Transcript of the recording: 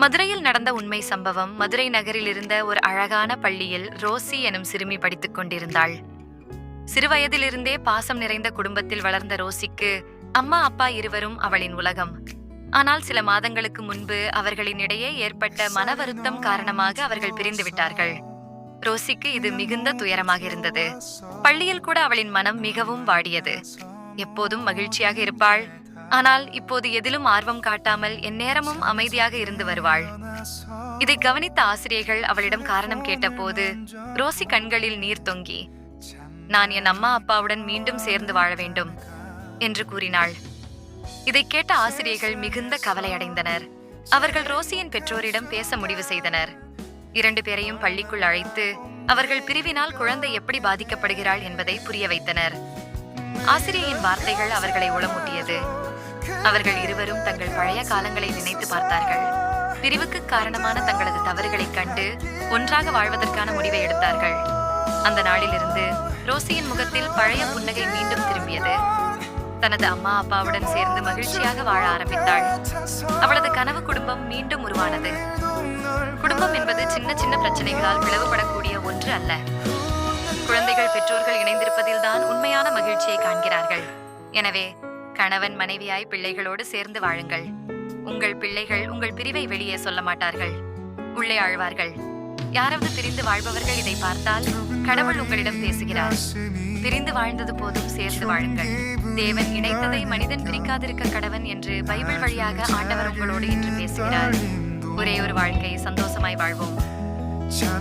மதுரையில் நடந்த உண்மை சம்பவம். மதுரை நகரில் இருந்த ஒரு அழகான பள்ளியில் ரோசி எனும் சிறுமி படித்துக் கொண்டிருந்தாள். சிறுவயதிலிருந்தே பாசம் நிறைந்த குடும்பத்தில் வளர்ந்த ரோசிக்கு அம்மா அப்பா இருவரும் அவளின் உலகம். ஆனால் சில மாதங்களுக்கு முன்பு அவர்களின் இடையே ஏற்பட்ட மன வருத்தம் காரணமாக அவர்கள் பிரிந்து விட்டார்கள். ரோசிக்கு இது மிகுந்த துயரமாக இருந்தது. பள்ளியில் கூட அவளின் மனம் மிகவும் வாடியது. எப்போதும் மகிழ்ச்சியாக இருப்பாள். ஆனால் இப்போது எதிலும் ஆர்வம் காட்டாமல் எந்நேரமும் அமைதியாக இருந்து வருவாள். இதை கவனித்த ஆசிரியர்கள் அவளிடம் காரணம் கேட்டபோது ரோசி கண்களில் நீர் தொங்கி, நான் என் அம்மா அப்பாவுடன் மீண்டும் சேர்ந்து வாழ வேண்டும் என்று கூறினாள். இதை கேட்ட ஆசிரியர்கள் மிகுந்த கவலை அடைந்தனர். அவர்கள் ரோசியின் பெற்றோரிடம் பேச முடிவு செய்தனர். 2 பேரையும் பள்ளிக்குள் அழைத்து அவர்கள் பிரிவினால் குழந்தை எப்படி பாதிக்கப்படுகிறாள் என்பதை புரிய வைத்தனர். ஆசிரியையின் வார்த்தைகள் அவர்களை உளமூட்டியது. அவர்கள் இருவரும் தங்கள் பழைய காலங்களை நினைத்து பார்த்தார்கள். பிரிவுக்கு காரணமான தங்களது தவறுகளைக் கண்டு ஒன்றாக வாழ்வதற்கான முடிவை எடுத்தார்கள். அந்த நாளிலிருந்து ரோசியின் முகத்தில் பழைய புன்னகை மீண்டும் திரும்பியது. தனது அம்மா அப்பாவுடன் சேர்ந்து மகிழ்ச்சியாக வாழ ஆரம்பித்தாள். அவளது கனவு குடும்பம் மீண்டும் உருவானது. குடும்பம் என்பது சின்ன சின்ன பிரச்சனைகளால் பிளவுபடக்கூடிய ஒன்று அல்ல. குழந்தைகள் பெற்றோர்கள் இணைந்திருப்பதில் தான் உண்மையான மகிழ்ச்சியை காண்கிறார்கள். எனவே கணவன் மனைவியாய் பிள்ளைகளோடு சேர்ந்து வாழுங்கள். உங்கள் பிள்ளைகள் உங்கள் பிரிவை வெளியே சொல்ல மாட்டார்கள், உள்ளே ஆழ்வார்கள். யாராவது பிரிந்து வாழ்பவர்கள் இதை பார்த்தால் கடவுள் உங்களிடம் பேசுகிறார். பிரிந்து வாழ்ந்தது போதும், சேர்ந்து வாழுங்கள். தேவன் இணைத்ததை மனிதன் பிரிக்காதிருக்க கடவன் என்று பைபிள் வழியாக ஆண்டவர் உங்களோடு இன்று பேசுகிறார். ஒரே ஒரு வாழ்க்கை, சந்தோஷமாய் வாழ்வோம்.